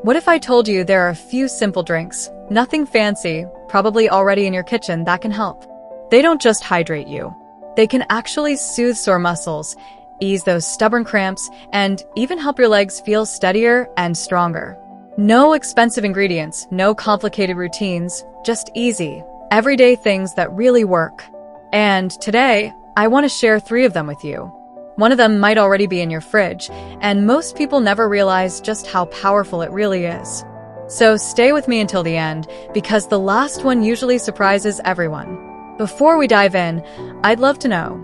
What if I told you there are a few simple drinks, nothing fancy, probably already in your kitchen, that can help? They don't just hydrate you. They can actually soothe sore muscles, ease those stubborn cramps, and even help your legs feel steadier and stronger. No expensive ingredients, no complicated routines, just easy, everyday things that really work. And today, I want to share 3 of them with you. One of them might already be in your fridge, and most people never realize just how powerful it really is. So stay with me until the end, because the last one usually surprises everyone. Before we dive in, I'd love to know,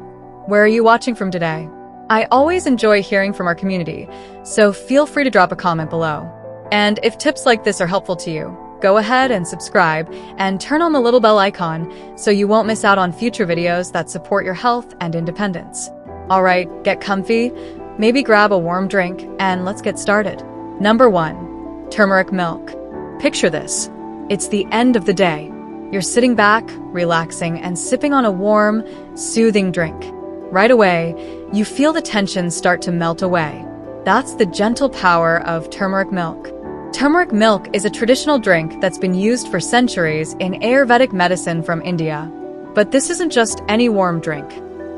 where are you watching from today? I always enjoy hearing from our community, so feel free to drop a comment below. And if tips like this are helpful to you, go ahead and subscribe and turn on the little bell icon so you won't miss out on future videos that support your health and independence. Alright, get comfy, maybe grab a warm drink, and let's get started. Number 1. Turmeric milk. Picture this. It's the end of the day. You're sitting back, relaxing, and sipping on a warm, soothing drink. Right away, you feel the tension start to melt away. That's the gentle power of turmeric milk. Turmeric milk is a traditional drink that's been used for centuries in Ayurvedic medicine from India. But this isn't just any warm drink.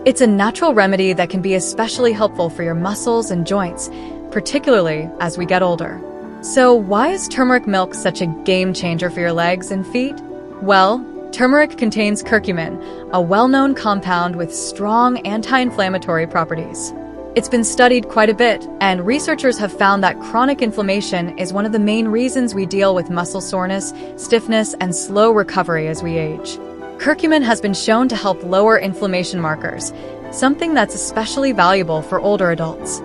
It's a natural remedy that can be especially helpful for your muscles and joints, particularly as we get older. So why is turmeric milk such a game changer for your legs and feet? Well, turmeric contains curcumin, a well-known compound with strong anti-inflammatory properties. It's been studied quite a bit, and researchers have found that chronic inflammation is one of the main reasons we deal with muscle soreness, stiffness, and slow recovery as we age. Curcumin has been shown to help lower inflammation markers, something that's especially valuable for older adults.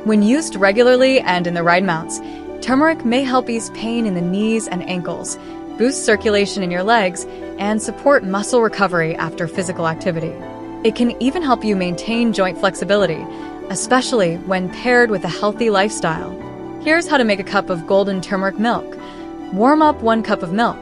When used regularly and in the right amounts, turmeric may help ease pain in the knees and ankles, boost circulation in your legs, and support muscle recovery after physical activity. It can even help you maintain joint flexibility, especially when paired with a healthy lifestyle. Here's how to make a cup of golden turmeric milk. Warm up 1 cup of milk.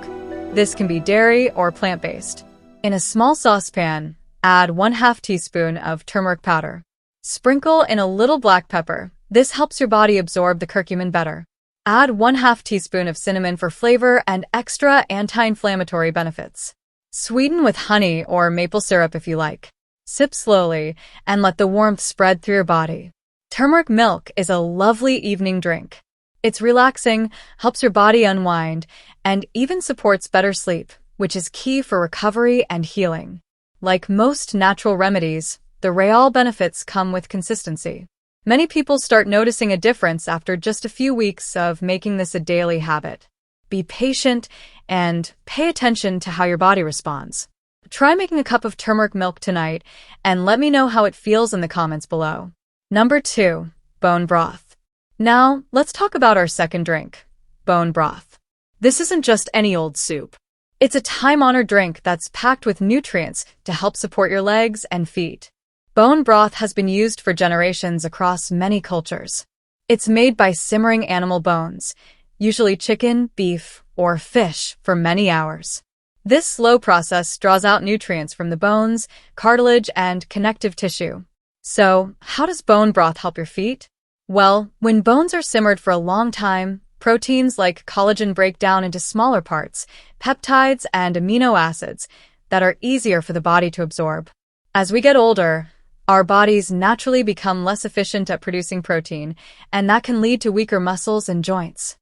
This can be dairy or plant-based. In a small saucepan, add 1/2 teaspoon of turmeric powder. Sprinkle in a little black pepper. This helps your body absorb the curcumin better. Add 1/2 teaspoon of cinnamon for flavor and extra anti-inflammatory benefits. Sweeten with honey or maple syrup if you like. Sip slowly and let the warmth spread through your body. Turmeric milk is a lovely evening drink. It's relaxing, helps your body unwind, and even supports better sleep, which is key for recovery and healing. Like most natural remedies, the real benefits come with consistency. Many people start noticing a difference after just a few weeks of making this a daily habit. Be patient and pay attention to how your body responds. Try making a cup of turmeric milk tonight and let me know how it feels in the comments below. Number 2. Bone broth. Now, let's talk about our second drink, bone broth. This isn't just any old soup. It's a time-honored drink that's packed with nutrients to help support your legs and feet. Bone broth has been used for generations across many cultures. It's made by simmering animal bones, usually chicken, beef, or fish, for many hours. This slow process draws out nutrients from the bones, cartilage, and connective tissue. So, how does bone broth help your feet? Well, when bones are simmered for a long time, proteins like collagen break down into smaller parts, peptides, and amino acids that are easier for the body to absorb. As we get older, our bodies naturally become less efficient at producing protein, and that can lead to weaker muscles and joints.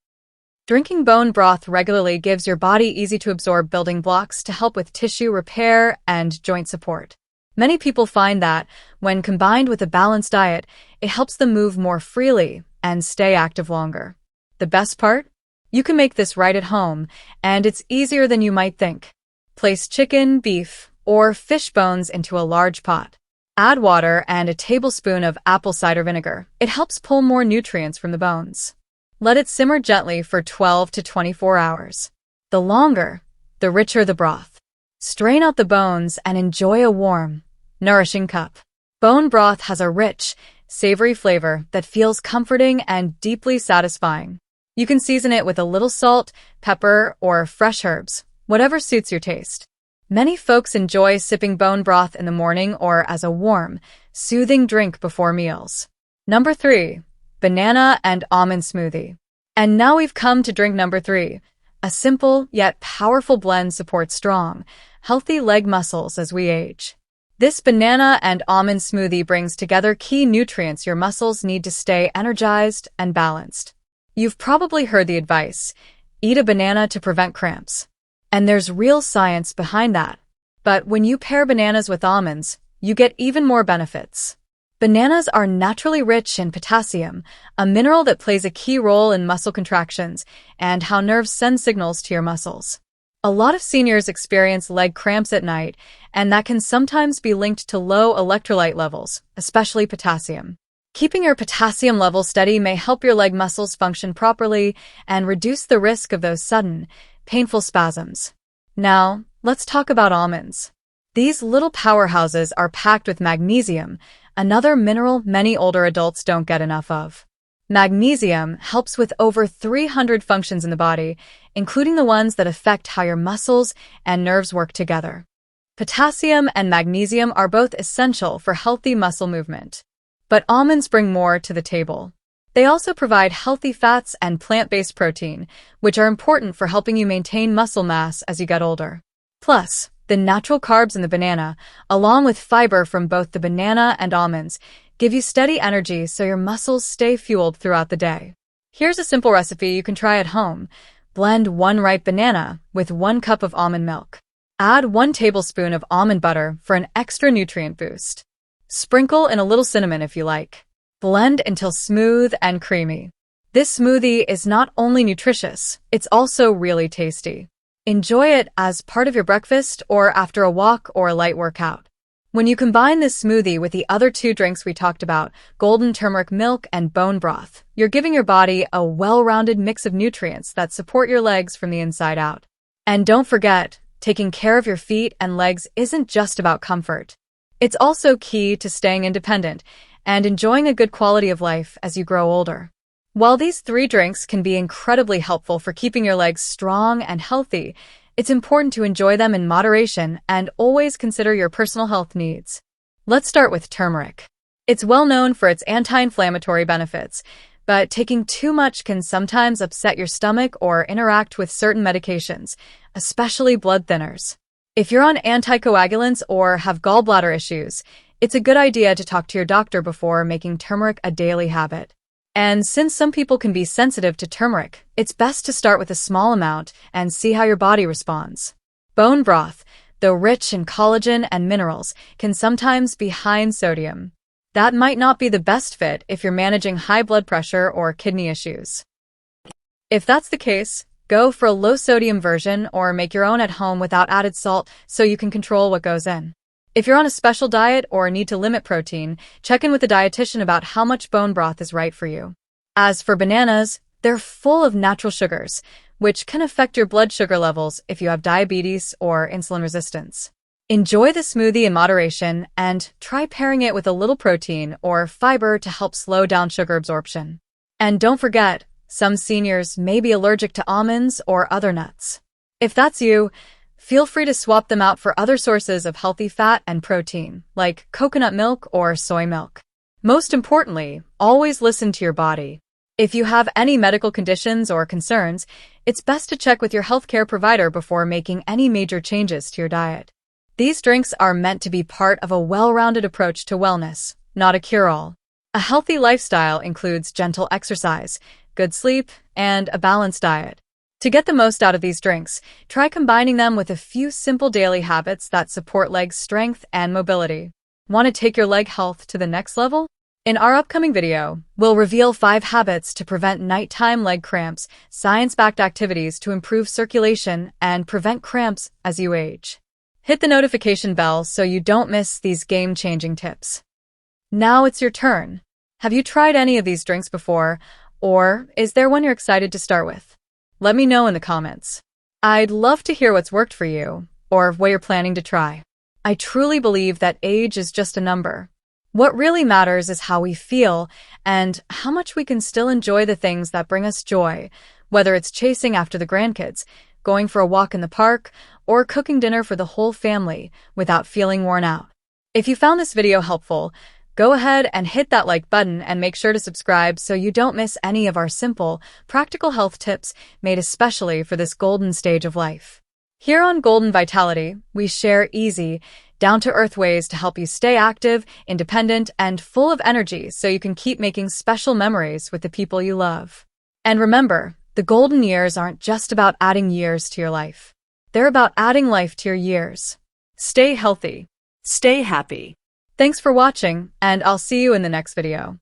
Drinking bone broth regularly gives your body easy-to-absorb building blocks to help with tissue repair and joint support. Many people find that, when combined with a balanced diet, it helps them move more freely and stay active longer. The best part? You can make this right at home, and it's easier than you might think. Place chicken, beef, or fish bones into a large pot. Add water and a tablespoon of apple cider vinegar. It helps pull more nutrients from the bones. Let it simmer gently for 12 to 24 hours. The longer, the richer the broth. Strain out the bones and enjoy a warm, nourishing cup. Bone broth has a rich, savory flavor that feels comforting and deeply satisfying. You can season it with a little salt, pepper, or fresh herbs, whatever suits your taste. Many folks enjoy sipping bone broth in the morning or as a warm, soothing drink before meals. Number 3. Banana and Almond Smoothie. And now we've come to drink number 3. A simple yet powerful blend supports strong, healthy leg muscles as we age. This banana and almond smoothie brings together key nutrients your muscles need to stay energized and balanced. You've probably heard the advice, eat a banana to prevent cramps. And there's real science behind that. But when you pair bananas with almonds, you get even more benefits. Bananas are naturally rich in potassium, a mineral that plays a key role in muscle contractions and how nerves send signals to your muscles. A lot of seniors experience leg cramps at night, and that can sometimes be linked to low electrolyte levels, especially potassium. Keeping your potassium levels steady may help your leg muscles function properly and reduce the risk of those sudden, painful spasms. Now, let's talk about almonds. These little powerhouses are packed with magnesium, another mineral many older adults don't get enough of. Magnesium helps with over 300 functions in the body, including the ones that affect how your muscles and nerves work together. Potassium and magnesium are both essential for healthy muscle movement. But almonds bring more to the table. They also provide healthy fats and plant-based protein, which are important for helping you maintain muscle mass as you get older. Plus, the natural carbs in the banana, along with fiber from both the banana and almonds, give you steady energy so your muscles stay fueled throughout the day. Here's a simple recipe you can try at home. Blend 1 ripe banana with 1 cup of almond milk. Add 1 tablespoon of almond butter for an extra nutrient boost. Sprinkle in a little cinnamon if you like. Blend until smooth and creamy. This smoothie is not only nutritious, it's also really tasty. Enjoy it as part of your breakfast or after a walk or a light workout. When you combine this smoothie with the other 2 drinks we talked about, golden turmeric milk and bone broth, you're giving your body a well-rounded mix of nutrients that support your legs from the inside out. And don't forget, taking care of your feet and legs isn't just about comfort. It's also key to staying independent and enjoying a good quality of life as you grow older. While these 3 drinks can be incredibly helpful for keeping your legs strong and healthy, it's important to enjoy them in moderation and always consider your personal health needs. Let's start with turmeric. It's well known for its anti-inflammatory benefits, but taking too much can sometimes upset your stomach or interact with certain medications, especially blood thinners. If you're on anticoagulants or have gallbladder issues, it's a good idea to talk to your doctor before making turmeric a daily habit. And since some people can be sensitive to turmeric, it's best to start with a small amount and see how your body responds. Bone broth, though rich in collagen and minerals, can sometimes be high in sodium. That might not be the best fit if you're managing high blood pressure or kidney issues. If that's the case, go for a low-sodium version or make your own at home without added salt so you can control what goes in. If you're on a special diet or need to limit protein, check in with a dietitian about how much bone broth is right for you. As for bananas, they're full of natural sugars, which can affect your blood sugar levels if you have diabetes or insulin resistance. Enjoy the smoothie in moderation and try pairing it with a little protein or fiber to help slow down sugar absorption. And don't forget, some seniors may be allergic to almonds or other nuts. If that's you, feel free to swap them out for other sources of healthy fat and protein, like coconut milk or soy milk. Most importantly, always listen to your body. If you have any medical conditions or concerns, it's best to check with your healthcare provider before making any major changes to your diet. These drinks are meant to be part of a well-rounded approach to wellness, not a cure-all. A healthy lifestyle includes gentle exercise, good sleep, and a balanced diet. To get the most out of these drinks, try combining them with a few simple daily habits that support leg strength and mobility. Want to take your leg health to the next level? In our upcoming video, we'll reveal 5 habits to prevent nighttime leg cramps, science-backed activities to improve circulation and prevent cramps as you age. Hit the notification bell so you don't miss these game-changing tips. Now it's your turn. Have you tried any of these drinks before, or is there one you're excited to start with? Let me know in the comments. I'd love to hear what's worked for you, or what you're planning to try. I truly believe that age is just a number. What really matters is how we feel and how much we can still enjoy the things that bring us joy, whether it's chasing after the grandkids, going for a walk in the park, or cooking dinner for the whole family without feeling worn out. If you found this video helpful, Go ahead and hit that like button and make sure to subscribe so you don't miss any of our simple, practical health tips made especially for this golden stage of life. Here on Golden Vitality, we share easy, down-to-earth ways to help you stay active, independent, and full of energy so you can keep making special memories with the people you love. And remember, the golden years aren't just about adding years to your life. They're about adding life to your years. Stay healthy. Stay happy. Thanks for watching, and I'll see you in the next video.